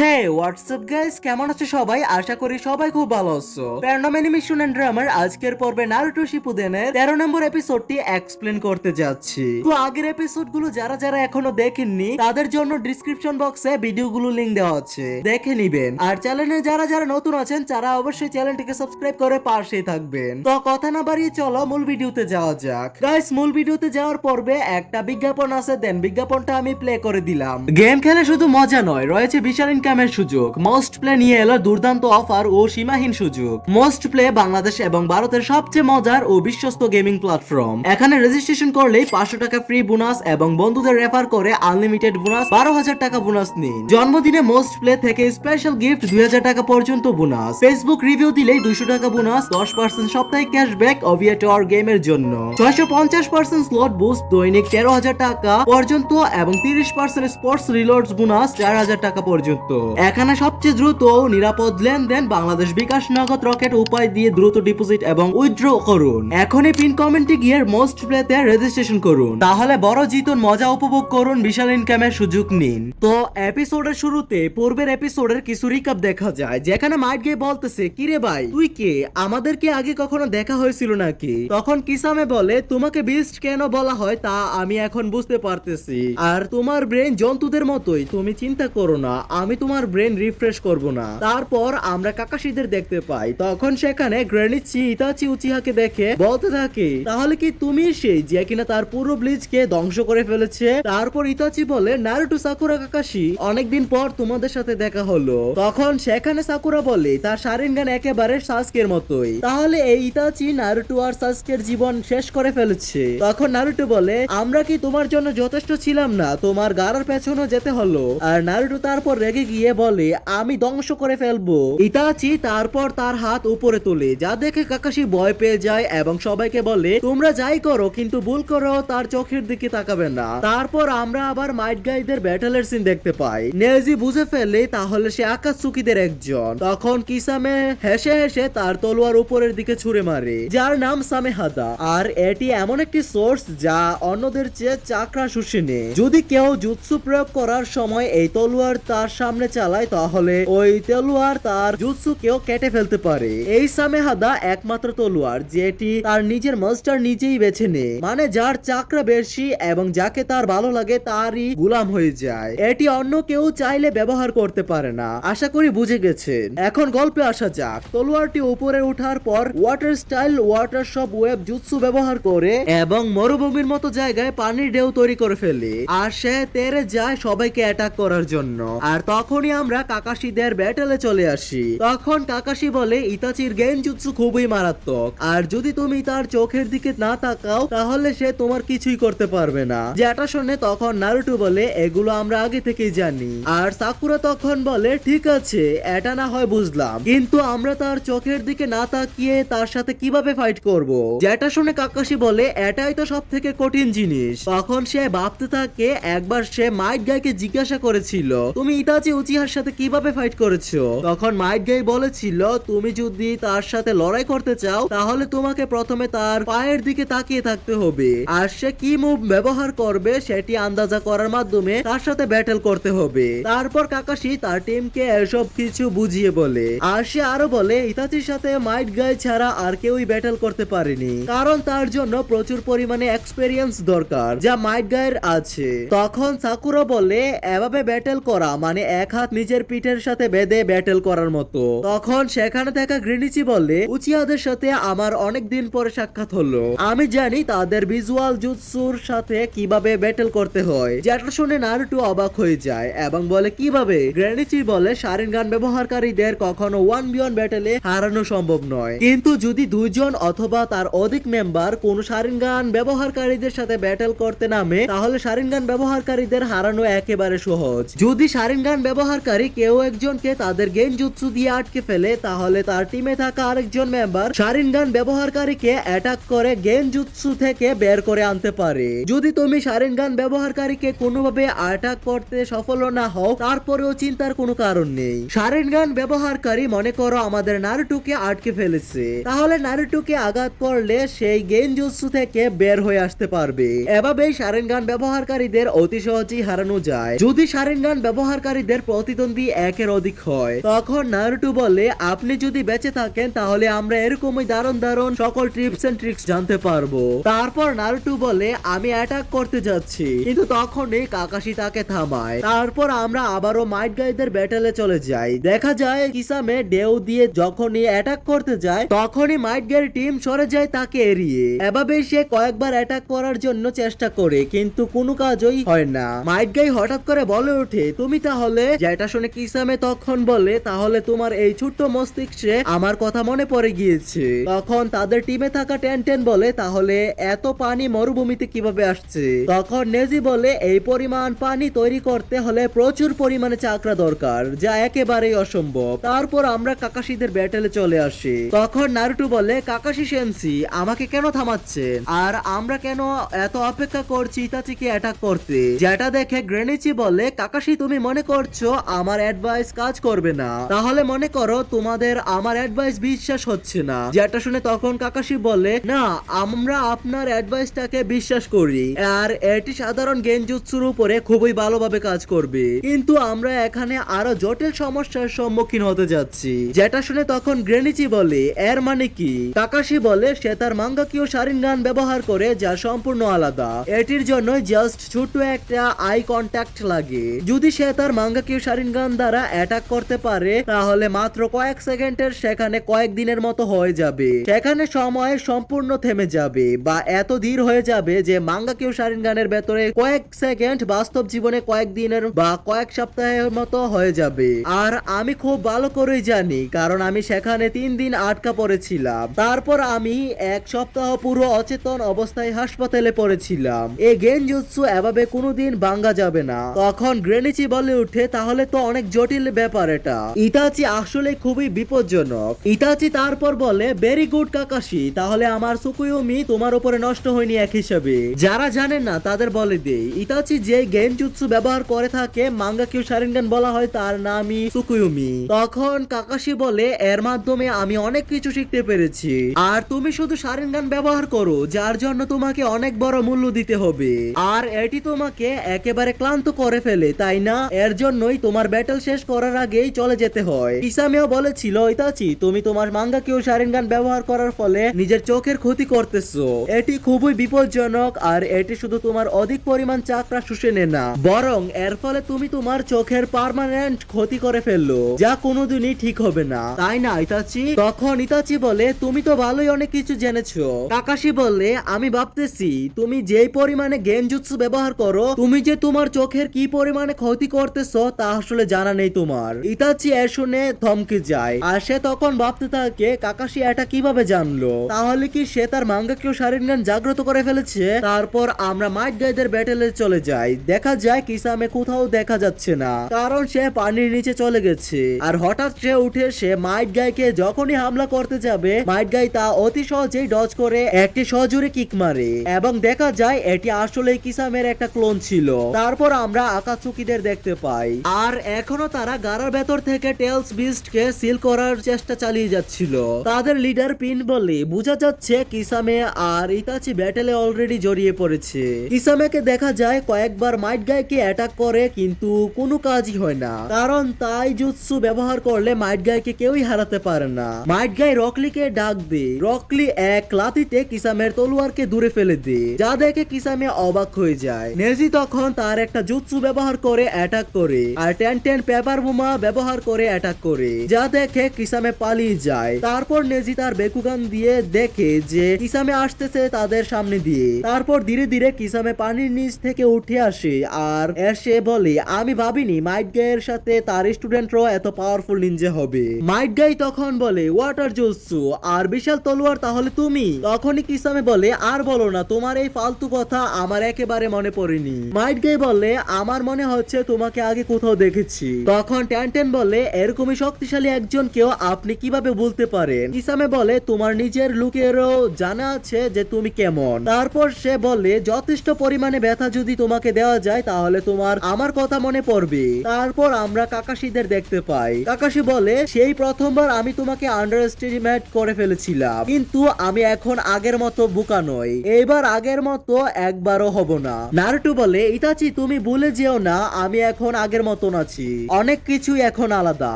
হ্যাঁ WhatsApp guys, কেমন আছো সবাই? আশা করি সবাই খুব ভালো আছো। প্যারানম অ্যানিমেশন এন্ড ড্রামার আজকের পর্বে নারুটো শিপুদেনের 13 নম্বর এপিসোডটি এক্সপ্লেন করতে যাচ্ছি। তো আগের এপিসোডগুলো যারা যারা এখনো দেখেননি তাদের জন্য ডেসক্রিপশন বক্সে ভিডিওগুলো লিংক দেওয়া আছে, দেখে নিবেন। আর চ্যানেলে যারা যারা নতুন আছেন তারা অবশ্যই চ্যানেলটিকে সাবস্ক্রাইব করে পাশেই থাকবেন। তো কথা না বাড়িয়ে চলো মূল ভিডিওতে যাওয়া যাক। গাইস, মূল ভিডিওতে যাওয়ার পর্বে একটা বিজ্ঞাপন আছে, দেন বিজ্ঞাপনটা আমি প্লে করে দিলাম। গেম খেলে শুধু মজা নয়, রয়েছে বিশাল ইনকামের সুযোগ। মোস্ট প্লে নিয়ে এলো দুর্দান্ত অফার ও সীমাহীন সুযোগ। মোস্ট প্লে বাংলাদেশ এবং ভারতের সবচেয়ে মজার ও বিশ্বস্ত গেমিং প্ল্যাটফর্ম। এখানে রেজিস্ট্রেশন করলেই 500 টাকা ফ্রি বোনাস এবং বন্ধুদের রেফার করে আনলিমিটেড বোনাস 12,000 টাকা বোনাস নিন। জন্মদিনে মোস্ট প্লে থেকে স্পেশাল গিফট 2,000 টাকা পর্যন্ত বোনাস। ফেসবুক রিভিউ দিলেই 200 টাকা বোনাস, 10% সাপ্তাহিক ক্যাশব্যাক অভিয়েটর গেমের জন্য, 650% স্লট বুস্ট দৈনিক 13,000 টাকা পর্যন্ত এবং 30% স্পোর্টস রিলোডস বোনাস 4,000 টাকা পর্যন্ত। এখানে সবচেয়ে দ্রুত ও নিরাপদ লেনদেন বাংলাদেশ বিকাশ নগদ রকেট উপায় দিয়ে দ্রুত ডিপোজিট এবং উইথড্র করুন। এখনই পিন কমেন্টে গিয়ে মোস্ট প্লেতে রেজিস্ট্রেশন করুন, তাহলে বড় জিতুন মজা উপভোগ করুন, বিশাল ইনকামের সুযোগ নিন। তো এপিসোডের শুরুতে পূর্বের এপিসোডের কিছু রিক্যাপ দেখা যায়, যেখানে মাইট গে বলতেছে, কিরে ভাই তুই কে, আমাদের কি আগে কখনো দেখা হয়েছিল নাকি? তখন কিসামে বলে, তোমাকে বিস্ট কেন বলা হয় তা আমি এখন বুঝতে পারতেছি, আর তোমার ব্রেন জন্তুদের মতোই, তুমি চিন্তা করো না, আমি তোমার ব্রেন রিফ্রেশ করব না। তারপর আমরা কাকাশিদের দেখতে পাই, তখন সেখানে গ্রেনিচি ইতাচি উচিহাকে দেখে বলতে থাকে, তাহলে কি তুমি সেই যে কিনা তার পুরো ব্লিজকে ধ্বংস করে ফেলেছে? তারপর ইতাচি বলে, নারুটো সাকুরা কাকাশি, অনেকদিন পর তোমাদের সাথে দেখা হলো। তখন সেখানে সাকুরা বলে, তার শারিনগান একেবারে সাসকের মতোই, তাহলে এই ইতাচি নারুটো আর সাসকের জীবন শেষ করে ফেলেছে। তখন নারুটো বলে, আমরা কি তোমার জন্য যথেষ্ট ছিলাম না, তোমার গাড়ার পেছনেও যেতে হলো? আর নারুটো তারপর রেগে গিয়ে বলে, আমি ধ্বংস করে ফেলবো। ইতাচি তারপর তার হাত উপরে তোলে, যা দেখে কাকাশি ভয় পেয়ে যায় এবং সবাইকে বলে, তোমরা যাই করো কিন্তু ভুল করো তার চোখের দিকে তাকাবে না। তারপর আমরা আবার মাইট গাইদের ব্যাটলের সিন দেখতে পাই। নেজি বুঝে ফেলে তাহলে সে আকাতসুকিদের একজন। তখন কিসামে হেসে হেসে তার তলোয়ার উপরের দিকে ছুঁড়ে মারে, যার নাম সামেহাদা। আর এটি এমন একটি সোর্স যা অন্যদের চেয়ে চাকরা শুষে নেয়। যদি কেউ জুৎসু প্রয়োগ করার সময় এই তলোয়ার তার সামনে চালায় তাহলে ওই তলোয়ার তার জুৎসুকেও কেটে ফেলতে পারে। এই সামেহাদা একমাত্র তলোয়ার যেটি তার নিজের মাস্টার নিজেই বেছে নেয়, মানে যার চাকরা বেশি এবং যাকে তার ভালো লাগে তারই গোলাম হয়ে যায়। এটি অন্য কেউ চাইলে ব্যবহার করতে পারে না। আশা করি বুঝে গেছেন। এখন গল্পে আসা যাক। তলোয়ারটি উপরে ওঠার পর ওয়াটার স্টাইল ওয়াটার সব ওয়েব জুৎসু ব্যবহার করে এবং মরুভূমির মতো জায়গায় পানির ঢেউ তৈরি করে ফেলে, আর সে তেরে যায় সবাইকে অ্যাটাক করার জন্য। আর তখনই আমরা কাকাশিদের ব্যাটেলে চলে আসি। তখন কাকাশি বলে, ইতাচির গেনজুৎসু খুবই মারাত্মক, আর যদি তুমি তার চোখের দিকে না তাকাও তাহলে সে তোমার কিছুই করতে পারবে না। যেটা শুনে তখন নারুটো বলে, এগুলো আমরা আগে থেকেই জানি। আর সাকুরা তখন বলে, ঠিক আছে এটা না হয় বুঝলাম, কিন্তু আমরা তার চোখের দিকে না তাকিয়ে তার সাথে কিভাবে ফাইট করব? যেটা শুনে কাকাশি বলে, এটাই তো সব থেকে কঠিন জিনিস। তখন সে ভাবতে থাকে, একবার সে মাইট গাইকে জিজ্ঞাসা করেছিল, তুমি ইতাচি উচিহার সাথে কিভাবে ফাইট করেছো? তখন মাইট গাই বলেছিল, তুমি যদি তার সাথে লড়াই করতে চাও তাহলে তোমাকে প্রথমে তার পায়ের দিকে তাকিয়ে থাকতে হবে, আর সে কি মুভ ব্যবহার করবে সেটি আন্দাজা করার মাধ্যমে তার সাথে ব্যাটেল করতে হবে। তারপর কাকাশি তার টিমকে এসব কিছু বুঝিয়ে বলে, আর সে আরো বলে, ইতাচির সাথে মাইট গাই ছাড়া আর কেউই ব্যাটেল করতে পারেনি, কারণ তার জন্য প্রচুর পরিমাণে এক্সপেরিয়েন্স দরকার যা মাইট গায়ের আছে। তখন সাকুরা বলে, এভাবে ব্যাটেল করা মানে এক হাত নিজের পিঠের সাথে বেঁধে ব্যাটেল করার মতো। তখন সেখানে থাকা গ্রেনিচি বলে, উচিয়াদের সাথে আমার অনেক দিন পরে সাক্ষাৎ হলো, আমি জানি তাদের ভিজুয়াল জুৎসুর সাথে কিভাবে ব্যাটেল করতে হয়। যেটা শুনে নারুটো অবাক হয়ে যায় এবং বলে, কিভাবে? গ্রেনিচি বলে, শারিনগান ব্যবহারকারীদের কখনো 1v1 ব্যাটেলে হারানো সম্ভব নয়, কিন্তু যদি দুইজন অথবা তার অধিক মেম্বার কোন শারিনগান ব্যবহারকারীদের সাথে ব্যাটেল করতে নামে তাহলে শারিনগান ব্যবহারকারীদের হারানো একেবারে সহজ। যদি শারিনগান ব্যবহারকারী কেউ একজনকে তাদের গেনজুৎসু দিয়ে আটকে ফেলে তাহলে তার টিমে থাকা আরেকজন মেম্বার শারিনগান ব্যবহারকারীকে অ্যাটাক করে গেনজুৎসু থেকে বের করে আনতে পারে। যদি তুমি শারিনগান ব্যবহারকারীকে কোনোভাবে অ্যাটাক করতে সফল না হও তারপরেও চিন্তার কোনো কারণ নেই। শারিনগান ব্যবহারকারী মনে করো আমাদের নারুটোকে আটকে ফেলেছে, তাহলে নারুটোকে আঘাত করলে সেই গেনজুৎসু থেকে বের হয়ে আসতে পারবে। এভাবেই শারিনগান ব্যবহারকারীদের অতি সহজেই হারানো যায়। যদি শারিনগান ব্যবহারকারীদের প্রতি প্রতিদ্বন্দ্বী একের অধিক হয়। তখন নারুটো বলে, আপনি যদি বেঁচে থাকেন তাহলে আমরা এরকমই দারুণ দারুণ সকল টিপস এন্ড ট্রিক্স জানতে পারবো। তারপর নারুটো বলে, আমি অ্যাটাক করতে যাচ্ছি, কিন্তু তখনই কাকাশি তাকে থামায়। তারপর আমরা আবারও মাইট গাইদের ব্যাটেলে চলে যাই। দেখা যায় কিসামে ডেউ দিয়ে যখনই অ্যাটাক করতে যায় তখনই মাইট গাইয়ের টিম সরে যায় তাকে এড়িয়ে। এভাবে সে কয়েকবার অ্যাটাক করার জন্য চেষ্টা করে, কিন্তু কোনো কাজই হয় না। মাইট গাই হঠাৎ করে বলে ওঠে, তুমি তাহলে? যেটা শুনে কিসামে তখন বলে, তাহলে তোমার এই ছোট্ট মস্তিষ্কে আমার কথা মনে পড়ে গিয়েছে। তখন তাদের টিমে থাকা টেন বলে, তাহলে এত পানি মরুভূমিতে কিভাবে আসছে? তখন নেজি বলে, এই পরিমাণ পানি তৈরি করতে হলে প্রচুর পরিমাণে চাকরা দরকার, যা একেবারেই অসম্ভব। তারপর আমরা কাকাশিদের ব্যাটেলে চলে আসি। তখন নারুটো বলে, কাকাশি সেন্সি, আমাকে কেন থামাচ্ছেন? আর আমরা কেন এত অপেক্ষা করছি ইতাচিকে অ্যাটাক করতে? যেটা দেখে গ্রেনিচি বলে, কাকাশি তুমি মনে করছো আমার অ্যাডভাইস কাজ করবে না? তাহলে মনে করো তোমাদের আমার অ্যাডভাইস বিশ্বাস হচ্ছে না। যেটা শুনে তখন কাকাশি বলে, না, আমরা আপনার অ্যাডভাইসটাকে বিশ্বাস করি, আর এটি সাধারণ গেনজুৎসুর উপরে খুবই ভালোভাবে কাজ করবে, কিন্তু আমরা এখানে আরো জটিল সমস্যার সম্মুখীন হতে যাচ্ছি। যেটা শুনে তখন গ্রেনিচি বলে, এর মানে কি? কাকাশি বলে, সে তার মাঙ্গাকিও শারিনগান ব্যবহার করে, যা সম্পূর্ণ আলাদা। এটির জন্য জাস্ট ছোট একটা আই কন্ট্যাক্ট লাগে। যদি সে তার মাঙ্গাকিও শারিনগান দ্বারা অ্যাটাক করতে পারে তাহলে মাত্র কয়েক সেকেন্ডের সেখানে কয়েক দিনের মতো হয়ে যাবে। সেখানে সময় সম্পূর্ণ থেমে যাবে, বা এত ধীর হয়ে যাবে যে মাঙ্গাকিও শারিনগানের ভেতরে কয়েক সেকেন্ড বাস্তব জীবনে কয়েক দিনের বা কয়েক সপ্তাহের মতো হয়ে যাবে। আর আমি খুব ভালো করেই জানি, কারণ আমি সেখানে 3 দিন আটকা পড়েছিলাম। তারপর আমি এক সপ্তাহ পুরো অচেতন অবস্থায় হাসপাতালে পড়েছিলাম। এই গেনজুৎসু এভাবে কোনোদিন ভাঙ্গা যাবে না। তখন গ্রেনিচি বলে উঠে, তাহলে তো অনেক জটিল ব্যাপার এটা। ইতাচি আসলে খুবই বিপজ্জনক। ইতাচি তারপর বলে, ভেরি গুড কাকাশি, তাহলে আমার সুকুয়োমি তোমার উপরে নষ্ট হয়নি এক হিসাবে। যারা জানেন না তাদের বলে দেই, ইতাচি যে গেনজুৎসু ব্যবহার করে থাকে মাঙ্গাকিও শারিনগান বলা হয়, তার নামই সুকুয়োমি। তখন কাকাশি বলে, এর মাধ্যমে আমি অনেক কিছু শিখতে পেরেছি, আর তুমি শুধু শারিনগান ব্যবহার করো, যার জন্য তোমাকে অনেক বড় মূল্য দিতে হবে, আর এটি তোমাকে একেবারে ক্লান্ত করে ফেলে, তাই না? এর জন্যই তোমার ব্যাটল শেষ করার আগেই চলে যেতে হয়। কিসামেও বলেছিল, ইতাচি তুমি তোমার মাঙ্গাকিও শারিনগান ব্যবহার করার ফলে নিজের চোখের ক্ষতি করতেছো। এটি খুবই বিপজ্জনক, আর এটি শুধু তোমার অধিক পরিমাণ চাকরা শুষে নেয় না, বরং এর ফলে তুমি তোমার চোখের পার্মানেন্ট ক্ষতি করে ফেললো, যা কোনোদিনই ঠিক হবে না, তাই না ইতাচি? তখন ইতাচি বলে, তুমি তো ভালোই অনেক কিছু জেনেছো। কাকাশি বললে, আমি ভাবতেছি তুমি যেই পরিমাণে গেনজুৎসু ব্যবহার করো, তুমি যে তোমার চোখের কি পরিমাণে ক্ষতি করতেছো তা আসলে জানা নেই তোমার। ইতাচি এ শুনে থমকে যায়, আর সে তখন ভাবতে থাকে, কাকাশি এটা কিভাবে জানলো? তাহলে কি সে তার মাঙ্গাকিও শারিনগান জাগ্রত করে ফেলেছে? তারপর আমরা মাইট গাইদের ব্যাটেলে চলে যাই। দেখা যায় কিসামে কোথাও দেখা যাচ্ছে না, কারণ সে পানির নিচে চলে গেছে। আর হঠাৎ সে উঠে সে মাইট গাইকে যখনই হামলা করতে যাবে, মাইট গাই তা অতি সহজেই ডজ করে একটি সজোরে কিক মারে, এবং দেখা যায় এটি আসলে কিসামের একটা ক্লোন ছিল। তারপর আমরা আকাতসুকিদের দেখতে পাই, আর এখনো তারা গাড়ার ভেতর থেকে টেলস বিস্টকে সিল করার চেষ্টা চালিয়ে যাচ্ছিল। তাদের লিডার পিন বলে বোঝা যাচ্ছে কিসামে আর ইতাচি ব্যাটেলে অলরেডি জড়িয়ে পড়েছে। কিসামেকে দেখা যায় কয়েকবার মাইট গাইকে অ্যাটাক করে, কিন্তু কোনো কাজই হয় না, কারণ তাই জুৎসু ব্যবহার করলে মাইট গাইকে কেউই হারাতে পারে না। মাইট গাই রকলিকে ডাক দেয়। রকলি এক লাথিতে কিসামের তলোয়ারকে দূরে ফেলে দেয়, যা দেখে কিসামে অবাক হয়ে যায়। নেজি তখন তার একটা জুৎসু ব্যবহার করে অ্যাটাক করে, আর টেন পেপার বোমা ব্যবহার করে অ্যাটাক করে, যা দেখে কিসামে পালিয়ে যায়। তারপর নেজি তার বেকুগান দিয়ে দেখে যে কিসামে আসতেছে তাদের সামনে দিয়ে। তারপর ধীরে ধীরে কিসামে পানির নিচ থেকে উঠে আসে, আর এসে বলে, আমি ভাবিনি মাইট গাইয়ের সাথে তার স্টুডেন্টরাও এত পাওয়ারফুল নিনজা হবে। মাইট গাই তখন বলে, ওয়াটার জুৎসু আর বিশাল তলোয়ার তাহলে তুমি? তখনই কিসামে বলে, আর বলো না, তোমার এই ফালতু কথা আমার একেবারে মনে পড়েনি। মাইট গাই বলে, আমার মনে হচ্ছে তোমাকে আগে কোথাও দেখেছি। তখন টেন বলে, এরকমই শক্তিশালী একজনকেও আপনি কিভাবে বলতে পারেন? কিসামে বলে, তোমার নিজের লোকেরও জানা আছে যে তুমি কেমন। তারপর সে বলে, যথেষ্ট পরিমাণে ব্যথা যদি তোমাকে দেওয়া যায় তাহলে তোমার আমার কথা মনে পড়বে। তারপর আমরা কাকাশিদের দেখতে পাই। কাকাশি বলে, সেই প্রথমবার আমি তোমাকে আন্ডার এস্টিমেট করে ফেলেছিলাম, কিন্তু আমি এখন আগের মতো বোকা নই, এইবার আগের মতো একবারও হব না। নারুটো বলে, ইতাচি তুমি ভুলে যেও না, আমি এখন আগের মতো আছি, অনেক কিছু এখন আলাদা।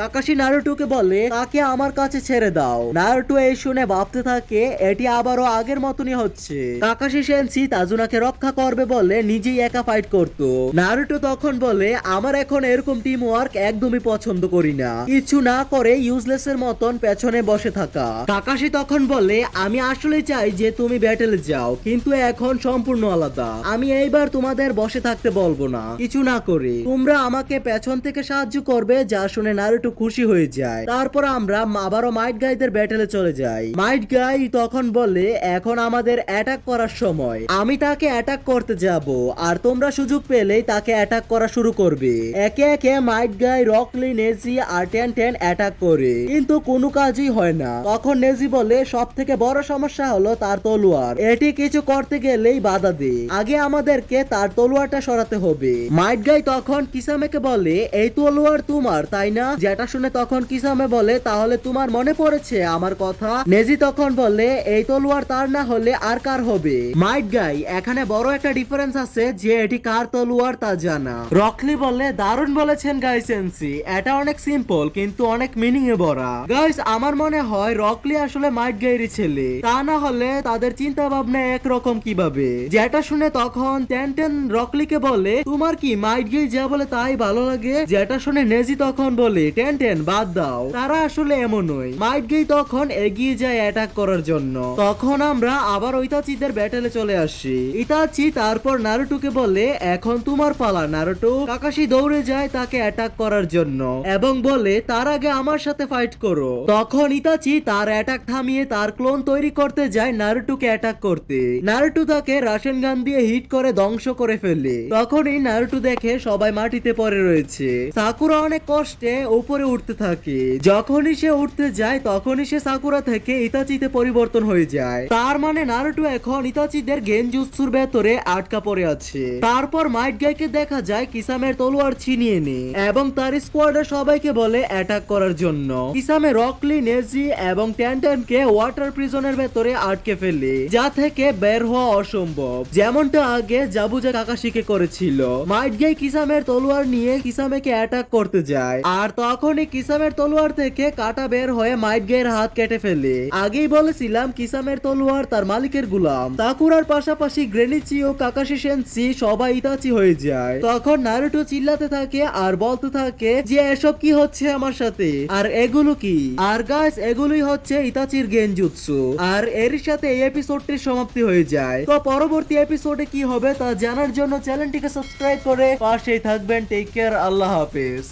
কাকাশি নারুটোকে বলে তাকে আমার কাছে ছেড়ে দাও। নারুটো এই শুনে ভাবতে থাকে এটি আবারও আগের মতনই হচ্ছে। কাকাশি সেনসি তাজুনাকে রক্ষা করবে বলে নিজেই একা ফাইট করত। নারুটো তখন বলে আমার এখন এরকম টিম ওয়ার্ক একদমই পছন্দ করি না, কিছু না করে ইউজলেস এর মতন পেছনে বসে থাকা। কাকাশি তখন বলে আমি আসলে চাই যে তুমি ব্যাটেলে যাও, কিন্তু এখন সম্পূর্ণ আলাদা। আমি এইবার তোমাদের বসে থাকতে বলবো না, কিছু না করে তোমরা আমাকে পেছন থেকে সাহায্য করবে, যা শুনে নারুটো খুশি হয়ে যায়। তারপর আমরা আবারও মাইট গাইদের ব্যাটেলে চলে যাই। মাইট গাই তখন বলে এখন আমাদের অ্যাটাক করার সময়, আমি তাকে অ্যাটাক করতে যাব, আর তোমরা সুযোগ পেলেই তাকে অ্যাটাক করা শুরু করবে। একে একে মাইট গাই, রকলি, নেজি আর টেন অ্যাটাক করে, কিন্তু কোনো কাজই হয় না। তখন নেজি বলে সব থেকে বড় সমস্যা হলো তার তলোয়ার, এটি কিছু করতে গেলেই বাধা দেয়, আগে আমাদেরকে তার তলোয়ারটা সরাতে হবে। মাইট গাই তখন কিসামেকে বলে এই তলোয়ার তোমার তাই না? যেটা শুনে তখন কিসামে বলে তাহলে তোমার মনে পড়েছে আমার কথা? নেজি তখন বলে এই তলোয়ার তার না হলে আর কার হবে? মাইট গাই এখানে বড় একটা ডিফারেন্স আছে যে এটি কার তলোয়ার তা জানা। রকলি বলে দারুণ বলেছেন গাই সেন্সি, এটা অনেক সিম্পল কিন্তু অনেক মিনিং এ ভরা। গাইস আমার মনে হয় রকলি আসলে মাইট গাইয়েরই ছেলে, তা না হলে তাদের চিন্তা ভাবনা একরকম কিভাবে? যেটা শুনে তখন টেন রকলিকে বলে তোমার কি মাইট গাই যা বলে তাই ভালো লাগে? যেটা শুনে নেজি তখন বলে টেন বাদ দাও, তারা আসলে এমনই। মাইট গাই তখন এগিয়ে যায় অ্যাটাক করার জন্য। তখন আমরা আবার ইতাচিদের ব্যাটেলে চলে আসি। ইতাচি তারপর নারুটোকে বলে এখন তোমার পালা নারুটো। কাকাশি দৌড়ে যায় তাকে অ্যাটাক করার জন্য এবং বলে তার আগে আমার সাথে ফাইট করো। তখন ইতাচি তার অ্যাটাক থামিয়ে তার ক্লোন তৈরি করতে যায় নারুটোকে অ্যাটাক করতে। নারুটো তাকে রাশিয়ান গান দিয়ে হিট করে ধ্বংস করে ফেলে। তখনই নারুটো দেখে সবাই মাটিতে পড়ে রয়েছে। সাকুরা অনেক কষ্টে উপরে উঠতে থাকে। যখনই সে উঠতে যায় তখনই সে সাকুরা থেকে ইতাচিতে পরিবর্তন হয়ে যায়। তার মানে নারুটো এখন ইতাচিদের গেনজুৎসুর ভেতরে আটকা পড়ে আছে। তারপর মাইট গাইকে দেখা যায় কিসামের তলোয়ার ছিনিয়ে নে এবং তার স্কোয়াডের সবাইকে বলে অ্যাটাক করার জন্য। কিসামে রকলি, নেজি এবং টেনকে ওয়াটার প্রিজনের ভেতরে আটকে ফেলে, যা থেকে বের হওয়া অসম্ভব, যেমনটা আগে জাবুজা কাকাশিকে করেছিল। মাইট গাই কিসামের তলোয়ার নিয়ে কিসামেকে অ্যাটাক করতে যায়, আর তখনই কিসামের তলোয়ার থেকে কাটা বের হয়ে মাইট গাইয়ের হাত কেটে ফেলে। আগেই বলেছিলাম কিসামের তলোয়ার তার মালিকের গুলাম। সাকুরার পাশাপাশি গ্রেনিচি ও কাকাশি সেনসি সবাই ইতাচি হয়ে যায়। তখন নারুটো চিল্লাতে থাকে আর বলতে থাকে যে এসব কি হচ্ছে আমার সাথে, আর এগুলো কি? আর গাইস এগুলোই হচ্ছে ইতাচির গেনজুৎসু। আর এর সাথে এই এপিসোডটির সমাপ্তি হয়ে যায়। তো পরবর্তী এপিসোডে কি হবে তা জানার জন্য চ্যানেলটিকে সাবস্ক্রাইব করে পাশেই থাকবেন। টেক কেয়ার, আল্লাহ হাফেজ।